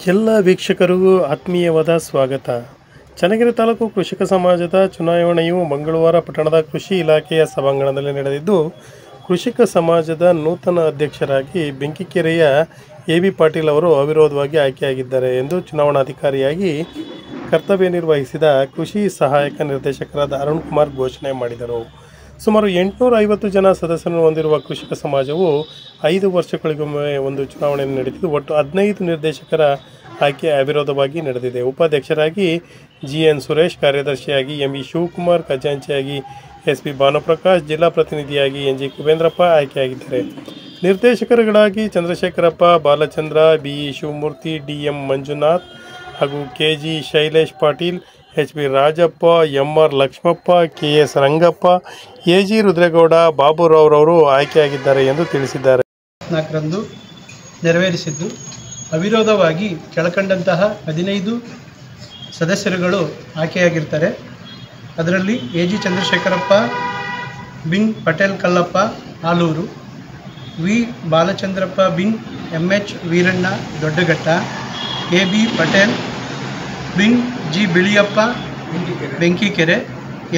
ಎಲ್ಲ ವೀಕ್ಷಕರಿಗೂ ಆತ್ಮೀಯವಾದ ಸ್ವಾಗತ. ಚನ್ನಗಿರಿ ತಾಲೂಕು ಕೃಷಿಕ ಸಮಾಜದ ಚುನಾವಣೆಯು ಮಂಗಳವಾರ ಪಟ್ಟಣದ ಕೃಷಿ ಇಲಾಖೆಯ ಸಭಾಂಗಣದಲ್ಲಿ ನಡೆದಿದ್ದು, ಕೃಷಿಕ ಸಮಾಜದ ನೂತನ ಅಧ್ಯಕ್ಷರಾಗಿ ಬೆಂಕಿಕೆರೆಯ ಎ.ಬಿ. ಪಾಟೀಲ್ ಅವರು ಅವಿರೋಧವಾಗಿ ಆಯ್ಕೆಯಾಗಿದ್ದಾರೆ ಎಂದು ಚುನಾವಣಾಧಿಕಾರಿಯಾಗಿ ಕರ್ತವ್ಯ ನಿರ್ವಹಿಸಿದ ಕೃಷಿ ಸಹಾಯಕ ನಿರ್ದೇಶಕರಾದ ಅರುಣ್ ಕುಮಾರ್ ಘೋಷಣೆ ಮಾಡಿದರು. ಸುಮಾರು 850 ಜನ ಸದಸ್ಯರನ್ನು ಹೊಂದಿರುವ ಕೃಷಿಕ ಸಮಾಜವು 5 ವರ್ಷಗಳಿಗೊಮ್ಮೆ ಒಂದು ಚುನಾವಣೆ ನಡೆದಿದ್ದು, ಒಟ್ಟು 15 ನಿರ್ದೇಶಕರ ಆಯ್ಕೆ ಅವಿರೋಧವಾಗಿ ನಡೆದಿದೆ. ಉಪಾಧ್ಯಕ್ಷರಾಗಿ ಜಿ.ಎನ್. ಸುರೇಶ್, ಕಾರ್ಯದರ್ಶಿಯಾಗಿ ಎಂ.ವಿ. ಶಿವಕುಮಾರ್, ಖಜಾಂಚಿಯಾಗಿ ಎಸ್.ಪಿ. ಭಾನುಪ್ರಕಾಶ್, ಜಿಲ್ಲಾ ಪ್ರತಿನಿಧಿಯಾಗಿ ಎನ್.ಜಿ. ಕುಬೇಂದ್ರಪ್ಪ ಆಯ್ಕೆಯಾಗಿದ್ದಾರೆ. ನಿರ್ದೇಶಕರುಗಳಾಗಿ ಚಂದ್ರಶೇಖರಪ್ಪ, ಬಾಲಚಂದ್ರ, ಬಿ.ಇ. ಶಿವಮೂರ್ತಿ, ಡಿ.ಎಂ. ಮಂಜುನಾಥ್ ಹಾಗೂ K G. Shailesh Patil, H B. Rajappa, M R. Lakshmappa, K S. Rangappa, A G. Rudregowda, ಬಾಬುರಾವ್ರವರು ಆಯ್ಕೆಯಾಗಿದ್ದಾರೆ ಎಂದು ತಿಳಿಸಿದ್ದಾರೆ. 4ರಂದು ನೆರವೇರಿಸಿದ್ದು, ಅವಿರೋಧವಾಗಿ ಕೆಳಕಂಡಂತಹ 15 ಸದಸ್ಯರುಗಳು ಆಯ್ಕೆಯಾಗಿರ್ತಾರೆ. ಅದರಲ್ಲಿ ಎ.ಜಿ. ಚಂದ್ರಶೇಖರಪ್ಪ, ಬಿನ್ ಪಟೇಲ್ ಕಲ್ಲಪ್ಪ ಆಲೂರು, ವಿ. ಬಾಲಚಂದ್ರಪ್ಪ ಬಿನ್ ಎಂ.ಎಚ್. ವೀರಣ್ಣ ದೊಡ್ಡಘಟ್ಟ, ಎ.ಬಿ. ಪಟೇಲ್ ಬಿನ್ ಜಿ. ಬಿಳಿಯಪ್ಪ ಬೆಂಕಿಕೆರೆ,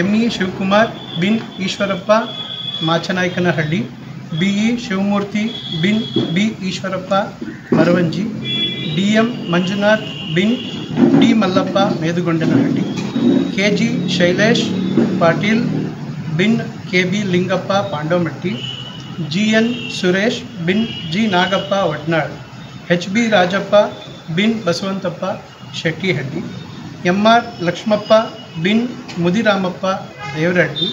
ಎಂ.ಇ. ಶಿವಕುಮಾರ್ ಬಿನ್ ಈಶ್ವರಪ್ಪ ಮಾಚನಾಯಕನಹಳ್ಳಿ, ಬಿ.ಇ. ಶಿವಮೂರ್ತಿ ಬಿನ್ ಬಿ. ಈಶ್ವರಪ್ಪ ಮರವಂಜಿ, ಡಿ.ಎಂ. ಮಂಜುನಾಥ್ ಬಿನ್ ಡಿ. ಮಲ್ಲಪ್ಪ ಮೇದುಗೊಂಡನಹಳ್ಳಿ, ಕೆ.ಜಿ. ಶೈಲೇಶ್ ಪಾಟೀಲ್ ಬಿನ್ ಕೆ.ಬಿ. ಲಿಂಗಪ್ಪ ಪಾಂಡವಮಟ್ಟಿ, ಜಿ.ಎನ್. ಸುರೇಶ್ ಬಿನ್ ಜಿ. ನಾಗಪ್ಪ ವಡ್ನಾಳ್, ಎಚ್.ಬಿ. ರಾಜಪ್ಪ ಬಿನ್ ಬಸವಂತಪ್ಪ ಶೆಟ್ಟಿಹಳ್ಳಿ, ಎಂ.ಆರ್. ಲಕ್ಷ್ಮಪ್ಪ ಬಿನ್ ಮುದಿರಾಮಪ್ಪ ದೇವರಹಳ್ಳಿ,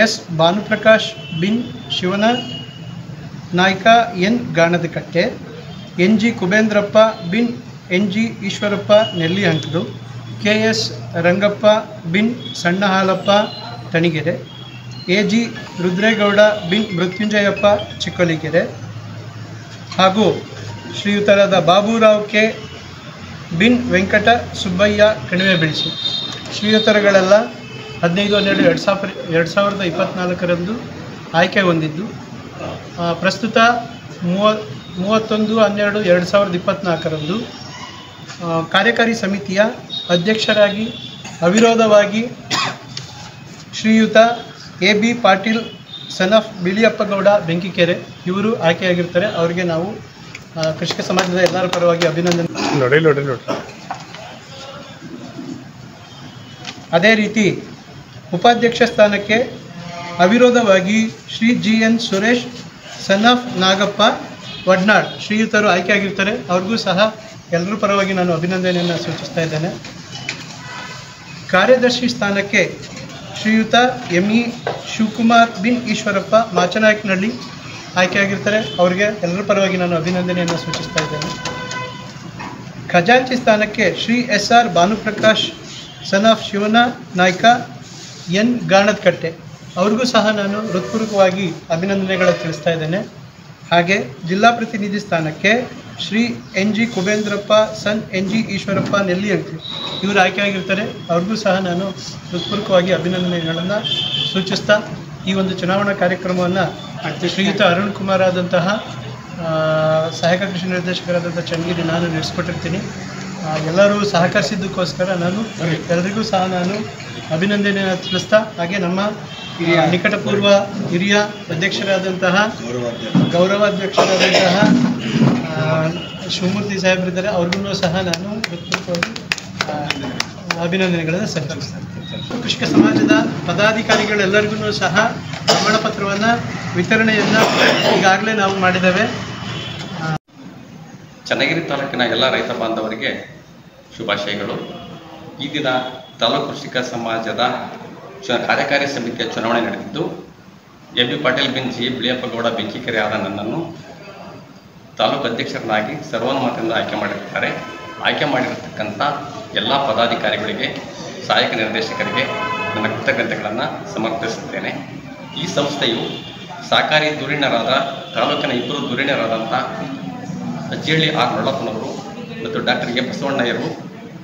ಎಸ್. ಭಾನುಪ್ರಕಾಶ್ ಬಿನ್ ಶಿವನ ನಾಯ್ಕ ಎನ್. ಗಾಣದಕಟ್ಟೆ, ಎನ್.ಜಿ. ಕುಬೇಂದ್ರಪ್ಪ ಬಿನ್ ಎನ್.ಜಿ. ಈಶ್ವರಪ್ಪ ನೆಲ್ಲಿಹಂಕಲು, ಕೆ.ಎಸ್. ರಂಗಪ್ಪ ಬಿನ್ ಸಣ್ಣ ಹಾಲಪ್ಪ ತಣಿಗೆರೆ, ಎ.ಜಿ. ರುದ್ರೇಗೌಡ ಬಿನ್ ಮೃತ್ಯುಂಜಯಪ್ಪ ಚಿಕ್ಕೋಲಿಗೆರೆ ಹಾಗೂ ಶ್ರೀಯುತರಾದ ಬಾಬುರಾವ್ ಕೆ. ಬಿನ್ ವೆಂಕಟ ಸುಬ್ಬಯ್ಯ ಕಣಿವೆ ಬೆಳೆಸಿ. ಶ್ರೀಯುತರುಗಳೆಲ್ಲ 15/12/2024ರಂದು ಆಯ್ಕೆ ಹೊಂದಿದ್ದು, ಪ್ರಸ್ತುತ 31/12/2024ರಂದು ಕಾರ್ಯಕಾರಿ ಸಮಿತಿಯ ಅಧ್ಯಕ್ಷರಾಗಿ ಅವಿರೋಧವಾಗಿ ಶ್ರೀಯುತ A B. Patil son of ಬಿಳಿಯಪ್ಪಗೌಡ Benkikere ಇವರು ಆಯ್ಕೆಯಾಗಿರ್ತಾರೆ. ಅವರಿಗೆ ನಾವು ಕೃಷಿಕ ಸಮಾಜದ ಎಲ್ಲರ ಪರವಾಗಿ ಅಭಿನಂದನೆ. ಅದೇ ರೀತಿ ಉಪಾಧ್ಯಕ್ಷ ಸ್ಥಾನಕ್ಕೆ ಅವಿರೋಧವಾಗಿ Shri G N. Suresh son of Nagappa Vadnal ಶ್ರೀಯುತರು ಆಯ್ಕೆಯಾಗಿರ್ತಾರೆ. ಅವ್ರಿಗೂ ಸಹ ಎಲ್ಲರ ಪರವಾಗಿ ನಾನು ಅಭಿನಂದನೆಯನ್ನು ಸೂಚಿಸ್ತಾ ಇದ್ದೇನೆ. ಕಾರ್ಯದರ್ಶಿ ಸ್ಥಾನಕ್ಕೆ ಶ್ರೀಯುತ ಎಂ.ಇ. ಶಿವಕುಮಾರ್ ಬಿನ್ ಈಶ್ವರಪ್ಪ ಮಾಚನಾಯಕನಹಳ್ಳಿ ಆಯ್ಕೆಯಾಗಿರ್ತಾರೆ. ಅವರಿಗೆ ಎಲ್ಲರ ಪರವಾಗಿ ನಾನು ಅಭಿನಂದನೆಯನ್ನು ಸೂಚಿಸ್ತಾ ಇದ್ದೇನೆ. ಖಜಾಂಚಿ ಸ್ಥಾನಕ್ಕೆ ಶ್ರೀ ಎಸ್.ಆರ್. ಭಾನುಪ್ರಕಾಶ್ ಸನ್ ಆಫ್ ಶಿವನ ನಾಯ್ಕ ಎನ್. ಗಾಣದಕಟ್ಟೆ ಅವ್ರಿಗೂ ಸಹ ನಾನು ಹೃತ್ಪೂರ್ವಕವಾಗಿ ಅಭಿನಂದನೆಗಳನ್ನು ತಿಳಿಸ್ತಾ ಇದ್ದೇನೆ. ಹಾಗೆ ಜಿಲ್ಲಾ ಪ್ರತಿನಿಧಿ ಸ್ಥಾನಕ್ಕೆ ಶ್ರೀ ಎನ್.ಜಿ. ಕುಬೇಂದ್ರಪ್ಪ ಸನ್ ಎನ್.ಜಿ. ಈಶ್ವರಪ್ಪ ನೆಲ್ಲಿಹಂಕಲು ಇವರು ಆಯ್ಕೆಯಾಗಿರ್ತಾರೆ. ಅವ್ರಿಗೂ ಸಹ ನಾನು ಹೃತ್ಪೂರ್ವಕವಾಗಿ ಅಭಿನಂದನೆಗಳನ್ನು ಸೂಚಿಸ್ತಾ ಈ ಒಂದು ಚುನಾವಣಾ ಕಾರ್ಯಕ್ರಮವನ್ನು ಶ್ರೀಯುತ ಅರುಣ್ ಕುಮಾರ್ ಆದಂತಹ ಸಹಾಯಕ ಕೃಷಿ ನಿರ್ದೇಶಕರಾದಂಥ ಚನ್ನಗಿರಿ ನಾನು ನಡೆಸ್ಕೊಟ್ಟಿರ್ತೀನಿ. ಎಲ್ಲರೂ ಸಹಕರಿಸಿದ್ದಕ್ಕೋಸ್ಕರ ನಾನು ಎಲ್ಲರಿಗೂ ಸಹ ನಾನು ಅಭಿನಂದನೆಯನ್ನು ತಿಳಿಸ್ತಾ, ಹಾಗೆ ನಮ್ಮ ನಿಕಟಪೂರ್ವ ಹಿರಿಯ ಅಧ್ಯಕ್ಷರಾದಂತಹ ಗೌರವಾಧ್ಯಕ್ಷರಾದಂತಹ ಶಿವಮೂರ್ತಿ ಸಾಹೇಬರಿದ್ದಾರೆ. ಅವ್ರಿಗೂ ಸಹ ನಾನು ಅಭಿನಂದನೆಗಳನ್ನು ಸಲ್ಲಿಸ್ತೇನೆ. ಕೃಷಿಕ ಸಮಾಜದ ಪದಾಧಿಕಾರಿಗಳೆಲ್ಲರಿಗೂ ಸಹ ಪ್ರಮಾಣ ಪತ್ರವನ್ನು ವಿತರಣೆಯನ್ನು ಈಗಾಗಲೇ ನಾವು ಮಾಡಿದ್ದೇವೆ. ಚನ್ನಗಿರಿ ತಾಲೂಕಿನ ಎಲ್ಲ ರೈತ ಬಾಂಧವರಿಗೆ ಶುಭಾಶಯಗಳು. ಈ ದಿನ ತಾಲೂಕು ಕೃಷಿಕ ಸಮಾಜದ ಕಾರ್ಯಕಾರಿ ಸಮಿತಿಯ ಚುನಾವಣೆ ನಡೆದಿದ್ದು, ಎ.ಬಿ. ಪಾಟೀಲ್ ಬಿನ್ ಜಿ. ಬಿಳಿಯಪ್ಪಗೌಡ ಬೆಂಕಿಕೆರೆ ಆದ ನನ್ನನ್ನು ತಾಲೂಕು ಅಧ್ಯಕ್ಷರನ್ನಾಗಿ ಸರ್ವಾನುಮತದಿಂದ ಆಯ್ಕೆ ಮಾಡಿರತಕ್ಕಂಥ ಎಲ್ಲ ಪದಾಧಿಕಾರಿಗಳಿಗೆ, ಸಹಾಯಕ ನಿರ್ದೇಶಕರಿಗೆ ನನ್ನ ಕೃತಜ್ಞತೆಗಳನ್ನು ಸಮರ್ಪಿಸುತ್ತೇನೆ. ಈ ಸಂಸ್ಥೆಯು ಸಹಕಾರಿ ಧುರೀಣರಾದ ತಾಲೂಕಿನ 2 ಧುರೀಣರಾದಂಥ ಅಜ್ಜಿಹಳ್ಳಿ ಆರ್. ನೊಳ್ಳಪ್ಪನವರು ಮತ್ತು ಡಾಕ್ಟರ್ ಎ. ಬಸವಣ್ಣಯ್ಯರು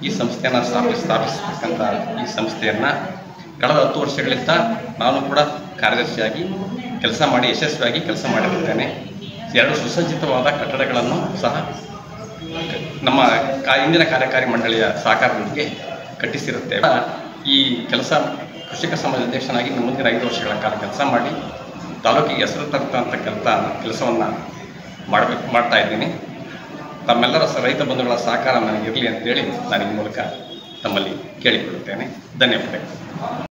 ಈ ಸಂಸ್ಥೆಯನ್ನು ಸ್ಥಾಪಿಸತಕ್ಕಂಥ ಈ ಸಂಸ್ಥೆಯನ್ನು ಕಳೆದ 10 ವರ್ಷಗಳಿಂದ ನಾನು ಕೂಡ ಕಾರ್ಯದರ್ಶಿಯಾಗಿ ಯಶಸ್ವಿಯಾಗಿ ಕೆಲಸ ಮಾಡಿರುತ್ತೇನೆ. 2 ಸುಸಜ್ಜಿತವಾದ ಕಟ್ಟಡಗಳನ್ನು ಸಹ ನಮ್ಮ ಇಂದಿನ ಕಾರ್ಯಕಾರಿ ಮಂಡಳಿಯ ಸಹಕಾರದೊಂದಿಗೆ ಕಟ್ಟಿಸಿರುತ್ತೇವೆ. ಈ ಕೆಲಸ ಕೃಷಿಕ ಸಮಾಜ ಅಧ್ಯಕ್ಷನಾಗಿ ಮುಂದಿನ 5 ವರ್ಷಗಳ ಕಾಲ ಕೆಲಸ ಮಾಡಿ ತಾಲೂಕಿಗೆ ಹೆಸರು ತರ್ತಂಥ ಕೆಲಸವನ್ನು ಮಾಡ್ತಾ ಇದ್ದೀನಿ. ತಮ್ಮೆಲ್ಲರ ರೈತ ಬಂಧುಗಳ ಸಹಕಾರ ನನಗಿರಲಿ ಅಂತೇಳಿ ನಾನು ಈ ಮೂಲಕ ತಮ್ಮಲ್ಲಿ ಕೇಳಿಕೊಳ್ಳುತ್ತೇನೆ. ಧನ್ಯವಾದಗಳು.